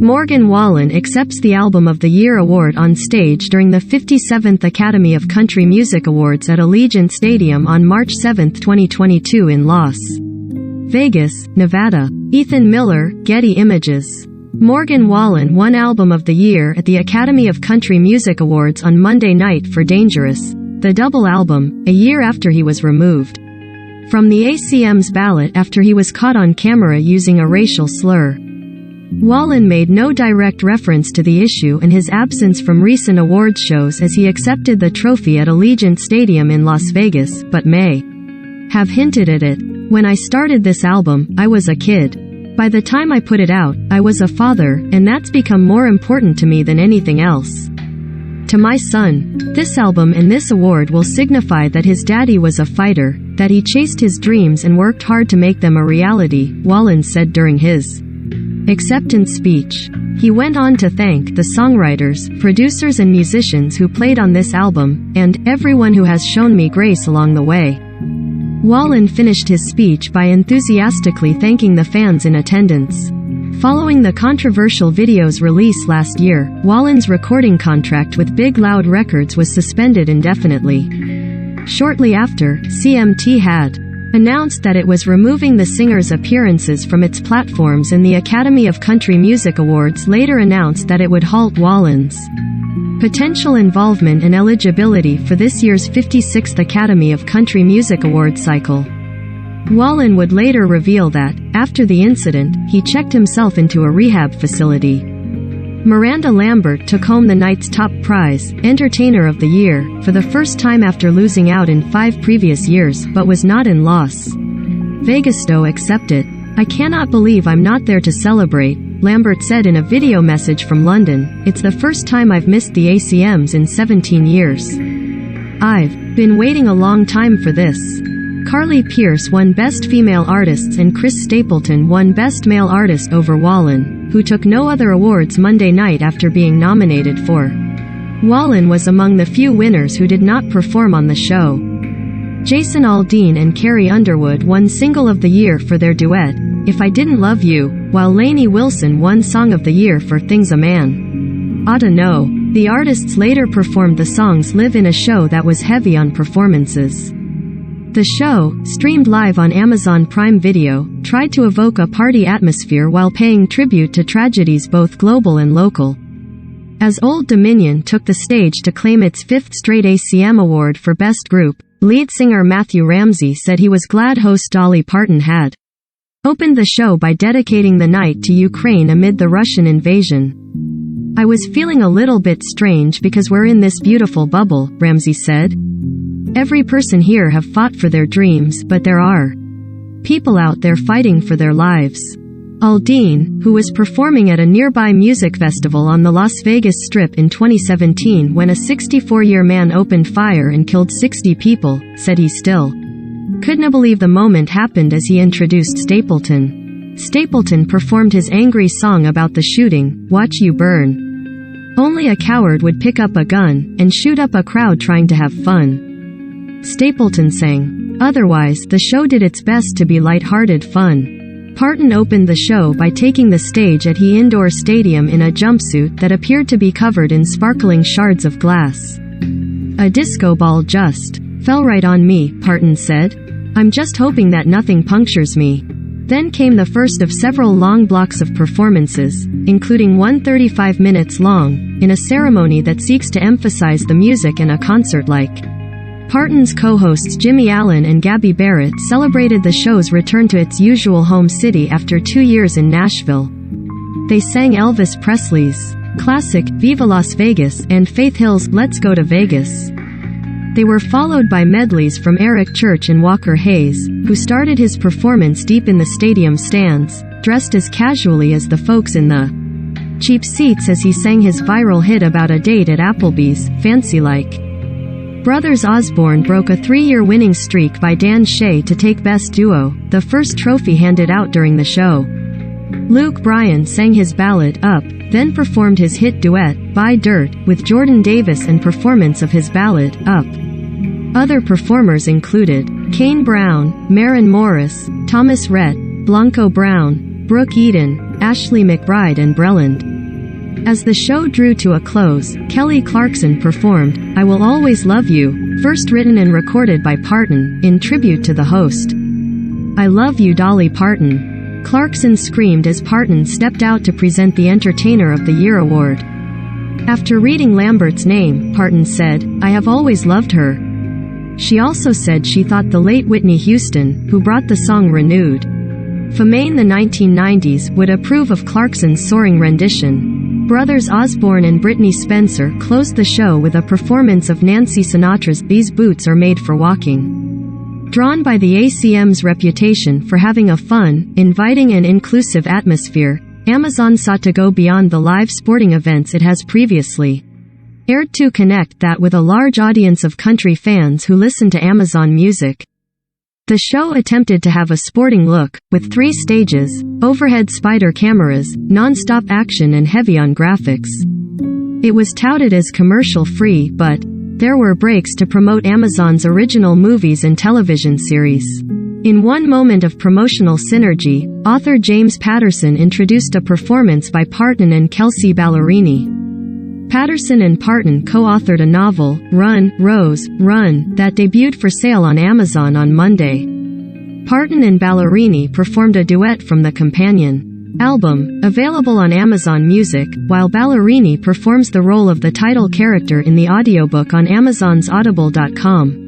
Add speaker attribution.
Speaker 1: Morgan Wallen accepts the Album of the Year award on stage during the 57th Academy of Country Music Awards at Allegiant Stadium on March 7, 2022 in Las Vegas, Nevada. Ethan Miller, Getty Images. Morgan Wallen won Album of the Year at the Academy of Country Music Awards on Monday night for Dangerous, the double album, a year after he was removed from the ACM's ballot after he was caught on camera using a racial slur. Wallen made no direct reference to the issue and his absence from recent awards shows as he accepted the trophy at Allegiant Stadium in Las Vegas, but may have hinted at it. When I started this album, I was a kid. By the time I put it out, I was a father, and that's become more important to me than anything else. To my son, this album and this award will signify that his daddy was a fighter, that he chased his dreams and worked hard to make them a reality, Wallen said during his acceptance speech. He went on to thank the songwriters, producers and musicians who played on this album, and everyone who has shown me grace along the way. Wallen finished his speech by enthusiastically thanking the fans in attendance. Following the controversial video's release last year, Wallen's recording contract with Big Loud Records was suspended indefinitely. Shortly after, CMT had announced that it was removing the singer's appearances from its platforms, and the Academy of Country Music Awards later announced that it would halt Wallen's potential involvement and eligibility for this year's 56th Academy of Country Music Awards cycle. Wallen would later reveal that, after the incident, he checked himself into a rehab facility. Miranda Lambert took home the night's top prize, Entertainer of the Year, for the first time after losing out in 5 previous years, but was not in Las Vegas to accept it. I cannot believe I'm not there to celebrate, Lambert said in a video message from London. It's the first time I've missed the ACMs in 17 years. I've been waiting a long time for this. Carly Pearce won Best Female Artists and Chris Stapleton won Best Male Artist over Wallen, who took no other awards Monday night after being nominated for. Wallen was among the few winners who did not perform on the show. Jason Aldean and Carrie Underwood won Single of the Year for their duet, If I Didn't Love You, while Lainey Wilson won Song of the Year for Things a Man Oughta Know. The artists later performed the songs live in a show that was heavy on performances. The show, streamed live on Amazon Prime Video, tried to evoke a party atmosphere while paying tribute to tragedies both global and local. As Old Dominion took the stage to claim its 5th straight ACM award for Best Group, lead singer Matthew Ramsey said he was glad host Dolly Parton had opened the show by dedicating the night to Ukraine amid the Russian invasion. I was feeling a little bit strange because we're in this beautiful bubble, Ramsey said. Every person here have fought for their dreams, but there are people out there fighting for their lives. Aldean, who was performing at a nearby music festival on the Las Vegas Strip in 2017 when a 64-year man opened fire and killed 60 people, said he still couldn't believe the moment happened as he introduced Stapleton. Stapleton performed his angry song about the shooting, Watch You Burn. Only a coward would pick up a gun and shoot up a crowd trying to have fun, Stapleton sang. Otherwise, the show did its best to be light-hearted fun. Parton opened the show by taking the stage at He Indoor Stadium in a jumpsuit that appeared to be covered in sparkling shards of glass. A disco ball just fell right on me, Parton said. I'm just hoping that nothing punctures me. Then came the first of several long blocks of performances, including one 35 minutes long, in a ceremony that seeks to emphasize the music and a concert-like. Parton's co-hosts Jimmy Allen and Gabby Barrett celebrated the show's return to its usual home city after 2 years in Nashville. They sang Elvis Presley's classic, Viva Las Vegas, and Faith Hill's Let's Go to Vegas. They were followed by medleys from Eric Church and Walker Hayes, who started his performance deep in the stadium stands, dressed as casually as the folks in the cheap seats as he sang his viral hit about a date at Applebee's, Fancy Like. Brothers Osborne broke a 3-year winning streak by Dan Shea to take Best Duo, the first trophy handed out during the show. Luke Bryan sang his ballad, Up, then performed his hit duet, Buy Dirt, with Jordan Davis and performance of his ballad, Up. Other performers included Kane Brown, Maren Morris, Thomas Rhett, Blanco Brown, Brooke Eden, Ashley McBride and Breland. As the show drew to a close, Kelly Clarkson performed "I Will Always Love You," first written and recorded by Parton, in tribute to the host. "I love you, Dolly Parton," Clarkson screamed as Parton stepped out to present the Entertainer of the Year award. After reading Lambert's name, Parton said, "I have always loved her." She also said she thought the late Whitney Houston, who brought the song Renewed Fame in the 1990s, would approve of Clarkson's soaring rendition. Brothers Osborne and Brittany Spencer closed the show with a performance of Nancy Sinatra's "These Boots Are Made for Walking." Drawn by the ACM's reputation for having a fun, inviting and inclusive atmosphere, Amazon sought to go beyond the live sporting events it has previously aired to connect that with a large audience of country fans who listen to Amazon Music. The show attempted to have a sporting look, with 3 stages, overhead spider cameras, non-stop action and heavy on graphics. It was touted as commercial-free, but there were breaks to promote Amazon's original movies and television series. In one moment of promotional synergy, author James Patterson introduced a performance by Parton and Kelsey Ballerini. Patterson and Parton co-authored a novel, Run, Rose, Run, that debuted for sale on Amazon on Monday. Parton and Ballerini performed a duet from the companion album, available on Amazon Music, while Ballerini performs the role of the title character in the audiobook on Amazon's Audible.com.